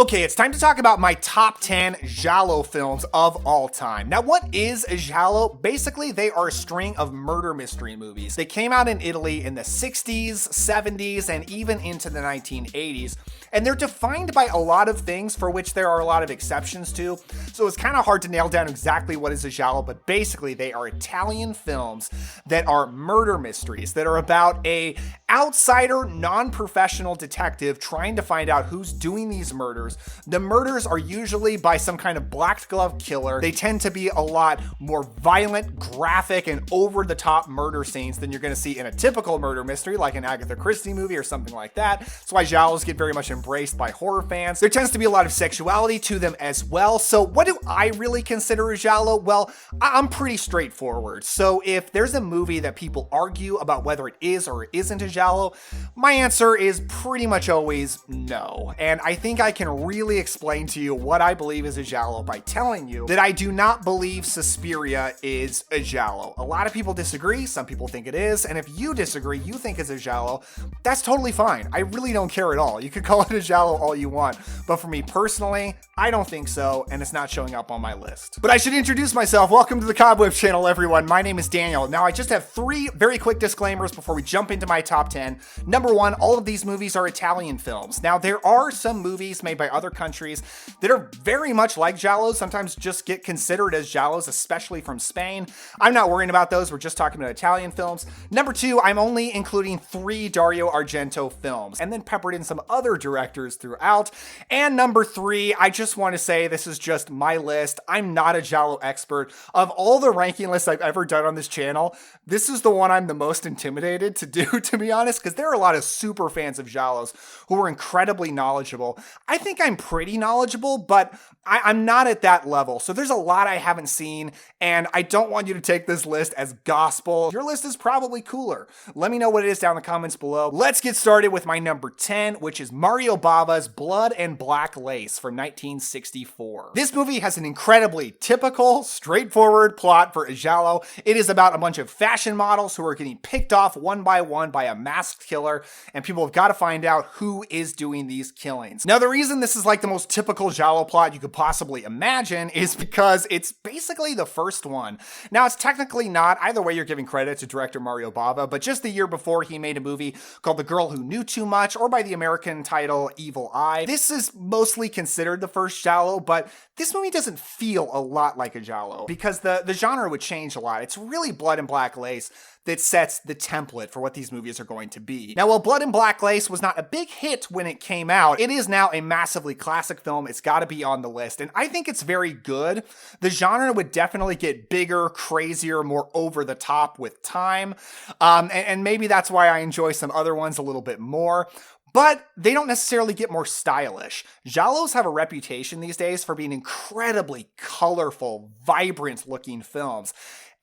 Okay, it's time to talk about my top 10 giallo films of all time. Now, what is a giallo? Basically, they are a string of murder mystery movies. They came out in Italy in the 60s, 70s, and even into the 1980s. And they're defined by a lot of things for which there are a lot of exceptions to. So it's kind of hard to nail down exactly what is a giallo, but basically they are Italian films that are murder mysteries, that are about a outsider, non-professional detective trying to find out who's doing these murders. The murders are usually by some kind of black glove killer. They tend to be a lot more violent, graphic, and over-the-top murder scenes than you're going to see in a typical murder mystery like an Agatha Christie movie or something like that. That's why giallos get very much embraced by horror fans. There tends to be a lot of sexuality to them as well. So what do I really consider a giallo? Well, I'm pretty straightforward. So if there's a movie that people argue about whether it is or isn't a giallo, my answer is pretty much always no. And I think I can really explain to you what I believe is a giallo by telling you that I do not believe Suspiria is a giallo. A lot of people disagree. Some people think it is. And if you disagree, you think it's a giallo, that's totally fine. I really don't care at all. You could call it a giallo all you want. But for me personally, I don't think so, and it's not showing up on my list. But I should introduce myself. Welcome to the Cobweb channel, everyone. My name is Daniel. Now, I just have 3 very quick disclaimers before we jump into my top 10. Number 1, all of these movies are Italian films. Now, there are some movies made by other countries that are very much like giallos, sometimes just get considered as giallos, especially from Spain. I'm not worrying about those. We're just talking about Italian films. Number 2, I'm only including 3 Dario Argento films, and then peppered in some other directors throughout. And number 3, I just want to say this is just my list. I'm not a giallo expert. Of all the ranking lists I've ever done on this channel, this is the one I'm the most intimidated to do, to be honest, because there are a lot of super fans of giallos who are incredibly knowledgeable. I think I'm pretty knowledgeable, but I'm not at that level. So there's a lot I haven't seen, and I don't want you to take this list as gospel. Your list is probably cooler. Let me know what it is down in the comments below. Let's get started with my number 10, which is Mario Bava's Blood and Black Lace from 1964. This movie has an incredibly typical, straightforward plot for a giallo. It is about a bunch of fashion models who are getting picked off one by a masked killer, and people have got to find out who is doing these killings. Now, the reason this is like the most typical giallo plot you could possibly imagine is because it's basically the first one. Now, it's technically not. Either way, you're giving credit to director Mario Bava, but just the year before, he made a movie called The Girl Who Knew Too Much, or by the American title Evil Eye. This is mostly considered the first giallo, but this movie doesn't feel a lot like a giallo because the genre would change a lot. It's really Blood and Black Lace that sets the template for what these movies are going to be. Now, while Blood and Black Lace was not a big hit when it came out, it is now a massively classic film. It's got to be on the list, and I think it's very good. The genre would definitely get bigger, crazier, more over the top with time, and maybe that's why I enjoy some other ones a little bit more. But they don't necessarily get more stylish. Giallos have a reputation these days for being incredibly colorful, vibrant looking films.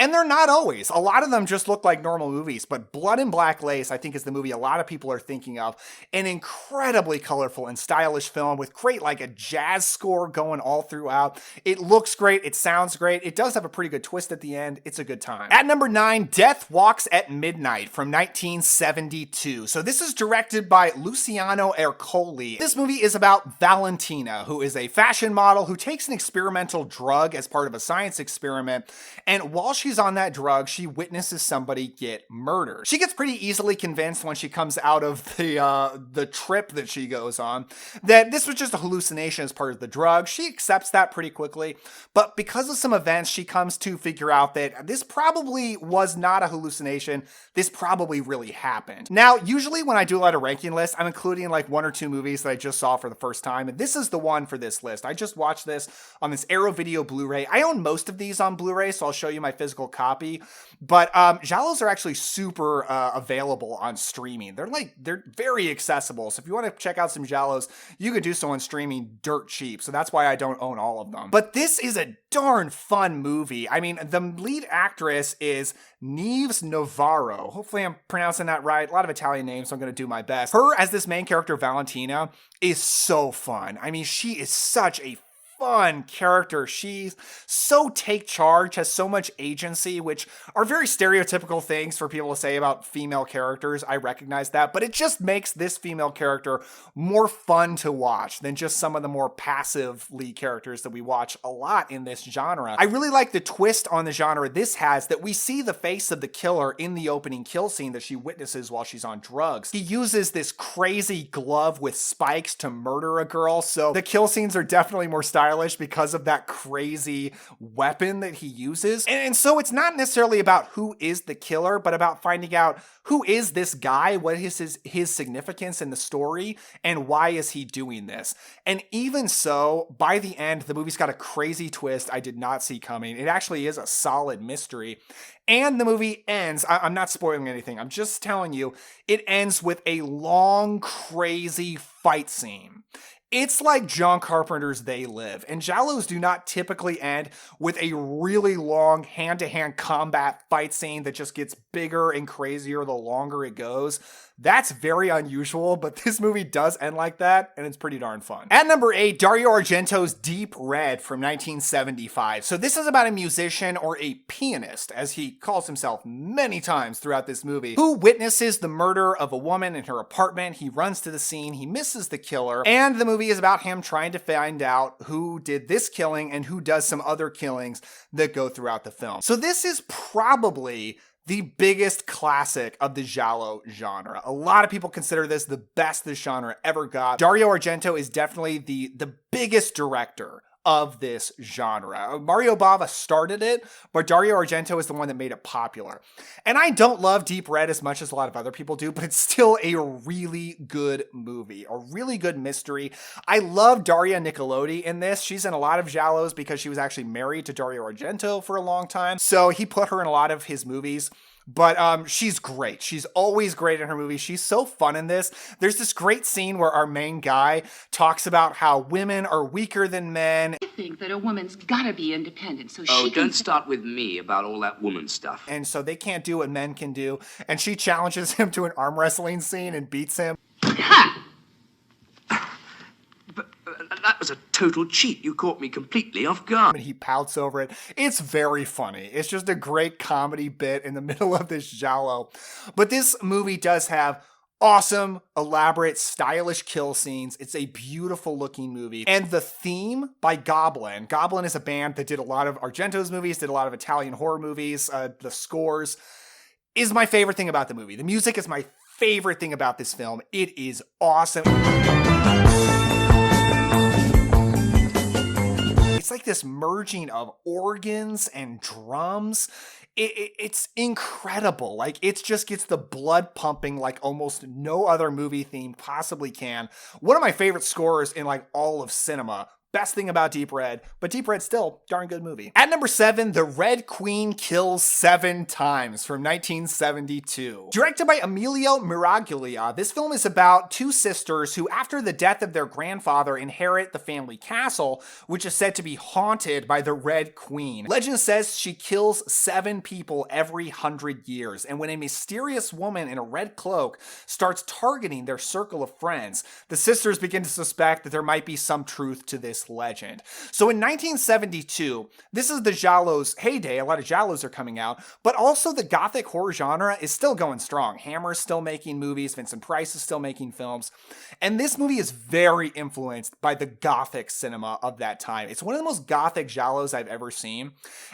And they're not always. A lot of them just look like normal movies, but Blood and Black Lace, I think, is the movie a lot of people are thinking of. An incredibly colorful and stylish film with great, like a jazz score going all throughout. It looks great. It sounds great. It does have a pretty good twist at the end. It's a good time. At number 9, Death Walks at Midnight from 1972. So this is directed by Luciano Ercoli. This movie is about Valentina, who is a fashion model who takes an experimental drug as part of a science experiment. And while she's on that drug, she witnesses somebody get murdered. She gets pretty easily convinced when she comes out of the trip that she goes on that this was just a hallucination as part of the drug. She accepts that pretty quickly, but because of some events, she comes to figure out that this probably was not a hallucination. This probably really happened. Now, usually when I do a lot of ranking lists, I'm including like 1 or 2 movies that I just saw for the first time, and this is the one for this list. I just watched this on this Arrow Video Blu-ray. I own most of these on Blu-ray, so I'll show you my physical copy, but giallos are actually super available on streaming. They're very accessible, so if you want to check out some giallos, you could do so on streaming dirt cheap, so that's why I don't own all of them. But this is a darn fun movie. I mean, the lead actress is Neves Navarro. Hopefully I'm pronouncing that right. A lot of Italian names, so I'm going to do my best. Her as this main character, Valentina, is so fun. I mean, she is such a fun character. She's so take charge, has so much agency, which are very stereotypical things for people to say about female characters. I recognize that, but it just makes this female character more fun to watch than just some of the more passive lead characters that we watch a lot in this genre. I really like the twist on the genre this has, that we see the face of the killer in the opening kill scene that she witnesses while she's on drugs. He uses this crazy glove with spikes to murder a girl, so the kill scenes are definitely more stylish because of that crazy weapon that he uses. And so it's not necessarily about who is the killer, but about finding out who is this guy, what is his significance in the story, and why is he doing this. And even so, by the end, the movie's got a crazy twist I did not see coming. It actually is a solid mystery. And the movie ends, I'm not spoiling anything, I'm just telling you, it ends with a long, crazy fight scene. It's like John Carpenter's They Live, and giallos do not typically end with a really long hand-to-hand combat fight scene that just gets bigger and crazier the longer it goes. That's very unusual, but this movie does end like that, and it's pretty darn fun. At number 8, Dario Argento's Deep Red from 1975. So this is about a musician, or a pianist, as he calls himself many times throughout this movie, who witnesses the murder of a woman in her apartment. He runs to the scene, he misses the killer, and the movie is about him trying to find out who did this killing and who does some other killings that go throughout the film. So this is probably the biggest classic of the giallo genre. A lot of people consider this the best this genre ever got. Dario Argento is definitely the biggest director of this genre. Mario Bava started it, but Dario Argento is the one that made it popular. And I don't love Deep Red as much as a lot of other people do, but it's still a really good movie, a really good mystery. I love Daria Nicolodi in this. She's in a lot of giallos because she was actually married to Dario Argento for a long time. So he put her in a lot of his movies. But she's great. She's always great in her movies. She's so fun in this. There's this great scene where our main guy talks about how women are weaker than men. I think that a woman's gotta be independent, so she don't start with me about all that woman stuff. And so they can't do what men can do. And she challenges him to an arm wrestling scene and beats him. Ha! That was a total cheat. You caught me completely off guard. And he pouts over it. It's very funny. It's just a great comedy bit in the middle of this giallo. But this movie does have awesome, elaborate, stylish kill scenes. It's a beautiful looking movie. And the theme by Goblin. Goblin is a band that did a lot of Argento's movies, did a lot of Italian horror movies. The scores is my favorite thing about the movie. The music is my favorite thing about this film. It is awesome. It's like this merging of organs and drums. It's incredible. Like, it just gets the blood pumping like almost no other movie theme possibly can. One of my favorite scores in like all of cinema. Best thing about Deep Red, but Deep Red's still a darn good movie. At number 7, The Red Queen Kills 7 Times from 1972. Directed by Emilio Miraglia, this film is about two sisters who, after the death of their grandfather, inherit the family castle, which is said to be haunted by the Red Queen. Legend says she kills 7 people every 100 years, and when a mysterious woman in a red cloak starts targeting their circle of friends, the sisters begin to suspect that there might be some truth to this legend. So in 1972, this is the giallo's heyday. A lot of giallos are coming out, but also the gothic horror genre is still going strong. Hammer's still making movies. Vincent Price is still making films. And this movie is very influenced by the gothic cinema of that time. It's one of the most gothic giallos I've ever seen.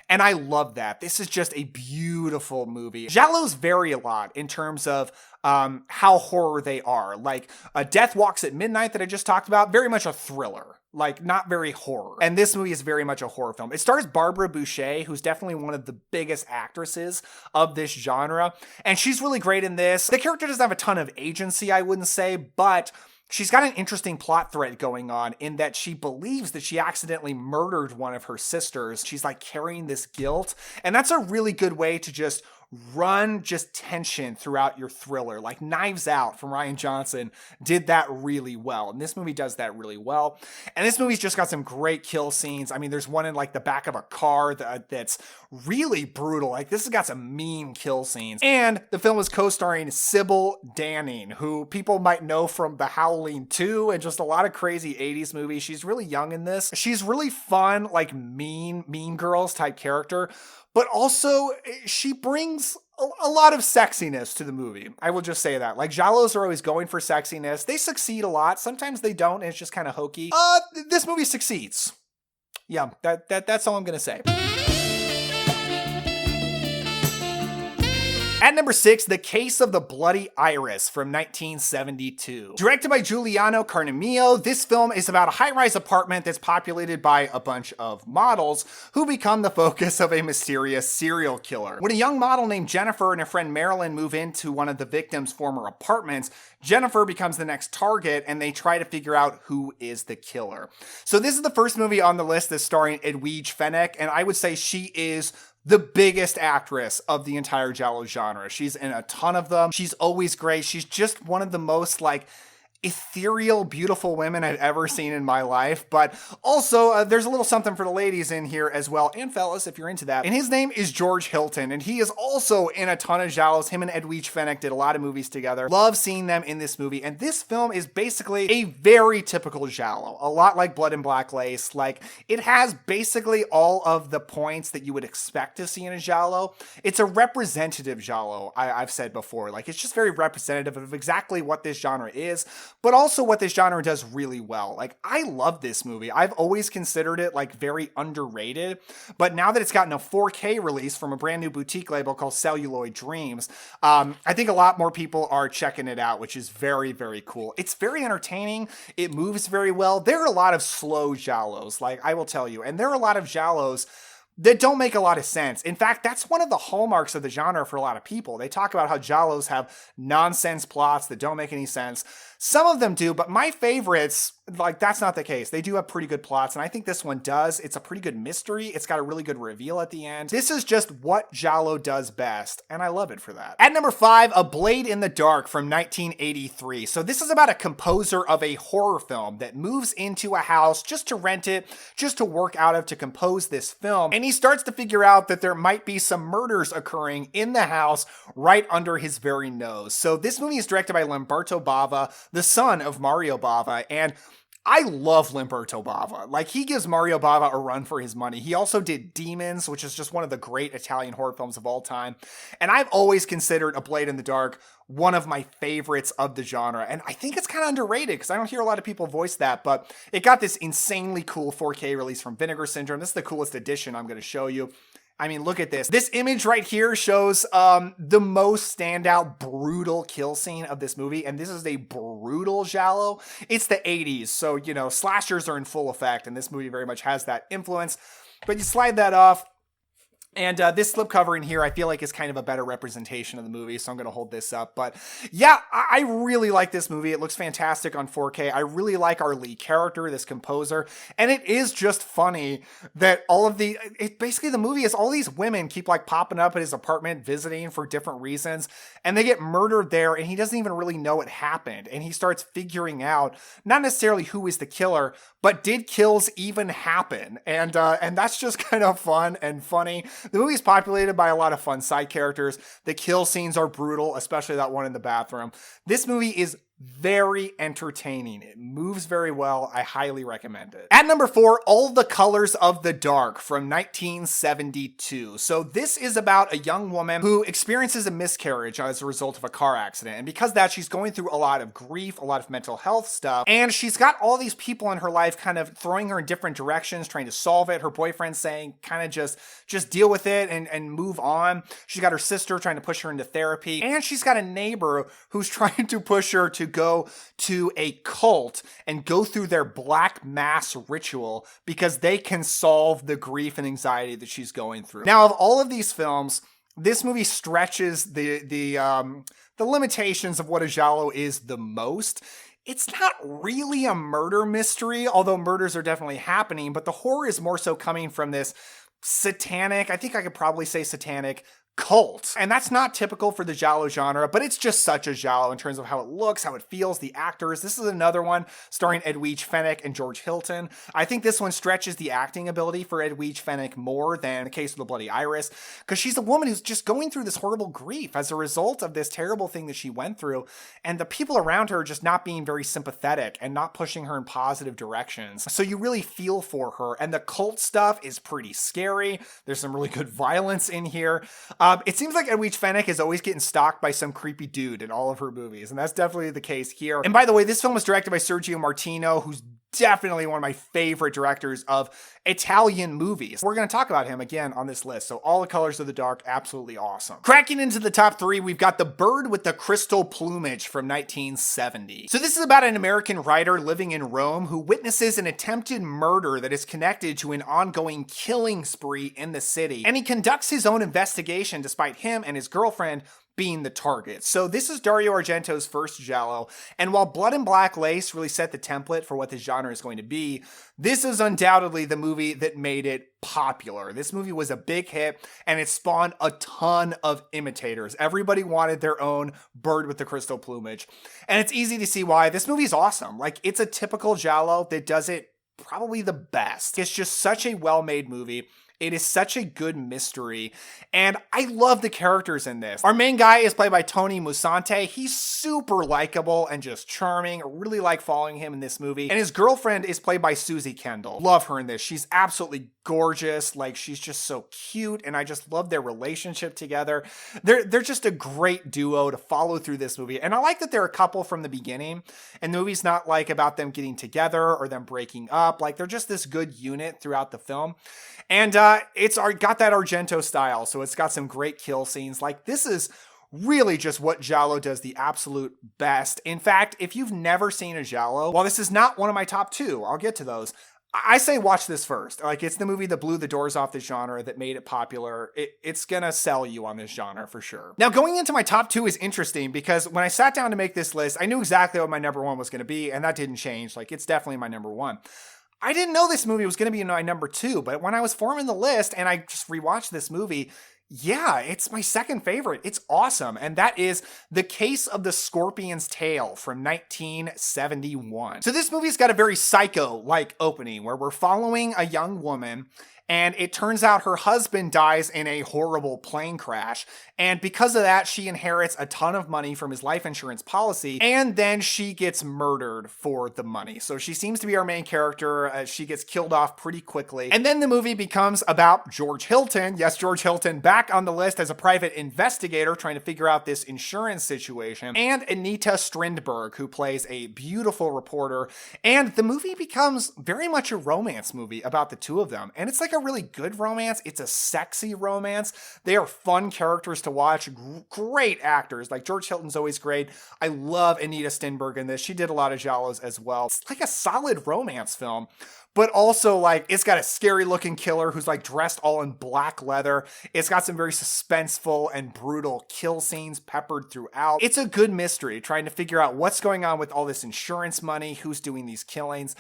And I love that. This is just a beautiful movie. Giallos vary a lot in terms of how horror they are. Like Death Walks at Midnight that I just talked about, very much a thriller. Like, not very horror. And this movie is very much a horror film. It stars Barbara Boucher, who's definitely one of the biggest actresses of this genre. And she's really great in this. The character doesn't have a ton of agency, I wouldn't say, but she's got an interesting plot thread going on in that she believes that she accidentally murdered one of her sisters. She's like carrying this guilt. And that's a really good way to just run just tension throughout your thriller. Like Knives Out from Rian Johnson did that really well. And this movie does that really well. And this movie's just got some great kill scenes. I mean, there's one in like the back of a car that's really brutal. Like this has got some mean kill scenes. And the film is co-starring Sybil Danning, who people might know from The Howling 2 and just a lot of crazy 80s movies. She's really young in this. She's really fun, like mean girls type character, but also she brings a lot of sexiness to the movie. I will just say that. Like giallos are always going for sexiness. They succeed a lot. Sometimes they don't, and it's just kind of hokey. This movie succeeds. Yeah, that's all I'm gonna say. At number 6, The Case of the Bloody Iris from 1972. Directed by Giuliano Carnimio, this film is about a high-rise apartment that's populated by a bunch of models who become the focus of a mysterious serial killer. When a young model named Jennifer and her friend Marilyn move into one of the victim's former apartments, Jennifer becomes the next target, and they try to figure out who is the killer. So this is the first movie on the list that's starring Edwige Fenech, and I would say she is the biggest actress of the entire giallo genre. She's in a ton of them. She's always great. She's just one of the most like ethereal, beautiful women I've ever seen in my life. But also, there's a little something for the ladies in here as well, and fellas, if you're into that. And his name is George Hilton, and he is also in a ton of giallos. Him and Edwige Fenech did a lot of movies together. Love seeing them in this movie. And this film is basically a very typical giallo, a lot like Blood and Black Lace. Like, it has basically all of the points that you would expect to see in a giallo. It's a representative giallo, I've said before. Like, it's just very representative of exactly what this genre is, but also what this genre does really well. Like, I love this movie. I've always considered it like very underrated, but now that it's gotten a 4K release from a brand new boutique label called Celluloid Dreams, I think a lot more people are checking it out, which is very, very cool. It's very entertaining. It moves very well. There are a lot of slow giallos, like I will tell you, and there are a lot of giallos that don't make a lot of sense. In fact, that's one of the hallmarks of the genre for a lot of people. They talk about how giallos have nonsense plots that don't make any sense. Some of them do, but my favorites, like, that's not the case. They do have pretty good plots, and I think this one does. It's a pretty good mystery. It's got a really good reveal at the end. This is just what giallo does best, and I love it for that. At number 5, A Blade in the Dark from 1983. So this is about a composer of a horror film that moves into a house just to rent it, just to work out of, to compose this film. And he starts to figure out that there might be some murders occurring in the house right under his very nose. So this movie is directed by Lamberto Bava, the son of Mario Bava, and I love Lamberto Bava. Like, he gives Mario Bava a run for his money. He also did Demons, which is just one of the great Italian horror films of all time. And I've always considered A Blade in the Dark one of my favorites of the genre. And I think it's kind of underrated because I don't hear a lot of people voice that, but it got this insanely cool 4K release from Vinegar Syndrome. This is the coolest edition I'm going to show you. I mean, look at this. This image right here shows the most standout brutal kill scene of this movie, and this is a brutal giallo. It's the 80s, so, you know, slashers are in full effect, and this movie very much has that influence. But you slide that off, and this slipcover in here, I feel like is kind of a better representation of the movie, so I'm going to hold this up. But yeah, I really like this movie. It looks fantastic on 4K. I really like our lead character, this composer. And it is just funny that basically the movie is all these women keep like popping up at his apartment, visiting for different reasons, and they get murdered there, and he doesn't even really know it happened. And he starts figuring out, not necessarily who is the killer, but did kills even happen? And that's just kind of fun and funny. The movie is populated by a lot of fun side characters. The kill scenes are brutal, especially that one in the bathroom. This movie is very entertaining. It moves very well. I highly recommend it. At number 4, All the Colors of the Dark from 1972. So this is about a young woman who experiences a miscarriage as a result of a car accident. And because of that, she's going through a lot of grief, a lot of mental health stuff. And she's got all these people in her life kind of throwing her in different directions, trying to solve it. Her boyfriend's saying, kind of just deal with it and move on. She's got her sister trying to push her into therapy. And she's got a neighbor who's trying to push her to go to a cult and go through their black mass ritual because they can solve the grief and anxiety that she's going through. Now, of all of these films, this movie stretches the limitations of what a giallo is the most. It's not really a murder mystery, although murders are definitely happening, but the horror is more so coming from this satanic, I think I could probably say satanic, cult. And that's not typical for the giallo genre, but it's just such a giallo in terms of how it looks, how it feels, the actors. This is another one starring Edwige Fenech and George Hilton. I think this one stretches the acting ability for Edwige Fenech more than the case of the Bloody Iris, because she's a woman who's just going through this horrible grief as a result of this terrible thing that she went through, and the people around her just not being very sympathetic and not pushing her in positive directions. So you really feel for her, and the cult stuff is pretty scary. There's some really good violence in here. It seems like Edwige Fenech is always getting stalked by some creepy dude in all of her movies, and that's definitely the case here. And by the way, this film was directed by Sergio Martino, who's definitely one of my favorite directors of Italian movies. We're going to talk about him again on this list. So All the Colors of the Dark, absolutely awesome. Cracking into the top 3, we've got The Bird with the Crystal Plumage from 1970. So this is about an American writer living in Rome who witnesses an attempted murder that is connected to an ongoing killing spree in the city. And he conducts his own investigation despite him and his girlfriend being the target. So this is Dario Argento's first giallo, and while Blood and Black Lace really set the template for what this genre is going to be, this is undoubtedly the movie that made it popular. This movie was a big hit, and it spawned a ton of imitators. Everybody wanted their own Bird with the Crystal Plumage, and it's easy to see why. This movie's awesome. Like, it's a typical giallo that does it probably the best. It's just such a well-made movie. It is such a good mystery, and I love the characters in this. Our main guy is played by Tony Musante. He's super likable and just charming. I really like following him in this movie. And his girlfriend is played by Susie Kendall. Love her in this. She's absolutely gorgeous. Like, she's just so cute, and I just love their relationship together. They're just a great duo to follow through this movie. And I like that they're a couple from the beginning, and the movie's not like about them getting together or them breaking up. Like, they're just this good unit throughout the film. And it's got that Argento style, so it's got some great kill scenes. Like, this is really just what giallo does the absolute best. In fact, if you've never seen a giallo, while this is not one of my top 2, I'll get to those, I say watch this first. Like, it's the movie that blew the doors off the genre, that made it popular. It's gonna sell you on this genre for sure. Now, going into my top 2 is interesting because when I sat down to make this list, I knew exactly what my number 1 was gonna be, and that didn't change. Like, it's definitely my number 1. I didn't know this movie was going to be my number 2, but when I was forming the list and I just rewatched this movie, yeah, it's my second favorite. It's awesome. And that is The Case of the Scorpion's Tail from 1971. So this movie's got a very Psycho-like opening where we're following a young woman, and it turns out her husband dies in a horrible plane crash. And because of that, she inherits a ton of money from his life insurance policy, and then she gets murdered for the money. So she seems to be our main character. She gets killed off pretty quickly. And then the movie becomes about George Hilton. Yes, George Hilton back on the list as a private investigator trying to figure out this insurance situation. And Anita Strindberg, who plays a beautiful reporter. And the movie becomes very much a romance movie about the two of them. And it's like a really good romance. It's a sexy romance. They are fun characters to watch. Great actors. Like, George Hilton's always great. I love Anita Strindberg in this. She did a lot of giallos as well. It's like a solid romance film, but also, like, it's got a scary looking killer who's like dressed all in black leather. It's got some very suspenseful and brutal kill scenes peppered throughout. It's a good mystery trying to figure out what's going on with all this insurance money, who's doing these killings.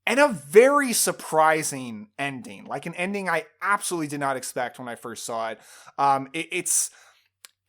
And a very surprising ending, like an ending I absolutely did not expect when I first saw it.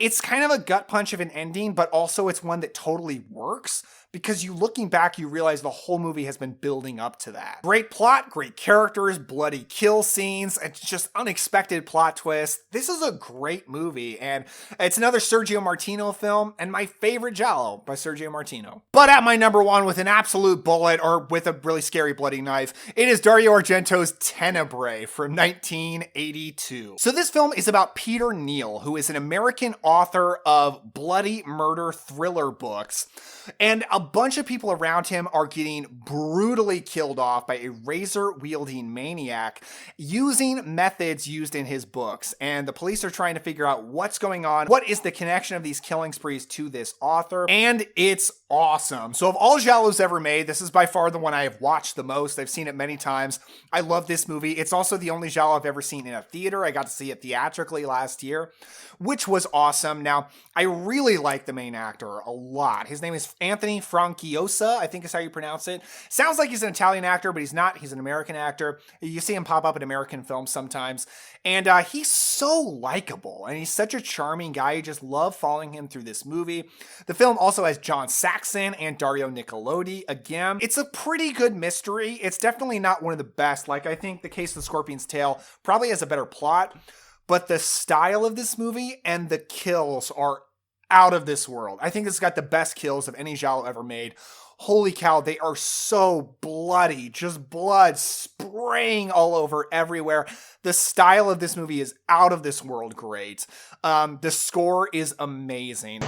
It's kind of a gut punch of an ending, but also it's one that totally works because looking back, you realize the whole movie has been building up to that. Great plot, great characters, bloody kill scenes, it's just unexpected plot twist. This is a great movie, and it's another Sergio Martino film, and my favorite giallo by Sergio Martino. But at my number 1 with an absolute bullet, or with a really scary bloody knife, it is Dario Argento's Tenebrae from 1982. So this film is about Peter Neal, who is an American author of bloody murder thriller books, and a bunch of people around him are getting brutally killed off by a razor-wielding maniac using methods used in his books. And the police are trying to figure out what's going on, what is the connection of these killing sprees to this author, and it's awesome. So of all giallos ever made, this is by far the one I have watched the most. I've seen it many times. I love this movie. It's also the only giallo I've ever seen in a theater. I got to see it theatrically last year, which was awesome. awesome. Now, I really like the main actor a lot. His name is Anthony Franciosa, I think is how you pronounce it. Sounds like he's an Italian actor, but he's not. He's an American actor. You see him pop up in American films sometimes. And he's so likable, and he's such a charming guy. You just love following him through this movie. The film also has John Saxon and Dario Nicolodi again. It's a pretty good mystery. It's definitely not one of the best. Like, I think The Case of the Scorpion's Tail probably has a better plot, but the style of this movie and the kills are out of this world. I think it's got the best kills of any giallo ever made. Holy cow, they are so bloody, just blood spraying all over everywhere. The style of this movie is out of this world great. The score is amazing.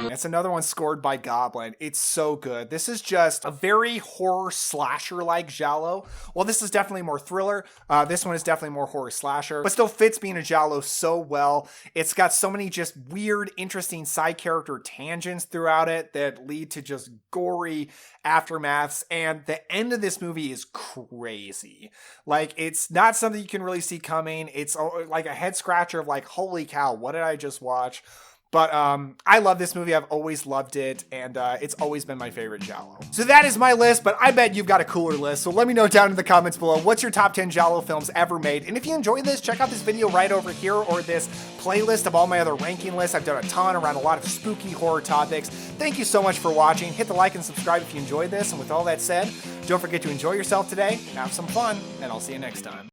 It's another one scored by Goblin. It's so good. This is just a very horror slasher-like giallo. Well, this is definitely more thriller. This one is definitely more horror slasher, but still fits being a giallo so well. It's got so many just weird, interesting side character tangents throughout it that lead to just gory aftermaths. And the end of this movie is crazy. Like, it's not something you can really see coming. It's like a head scratcher of like, holy cow, what did I just watch? But I love this movie. I've always loved it, and it's always been my favorite giallo. So that is my list, but I bet you've got a cooler list. So let me know down in the comments below, what's your top 10 giallo films ever made? And if you enjoyed this, check out this video right over here, or this playlist of all my other ranking lists. I've done a ton around a lot of spooky horror topics. Thank you so much for watching. Hit the like and subscribe if you enjoyed this. And with all that said, don't forget to enjoy yourself today, have some fun, and I'll see you next time.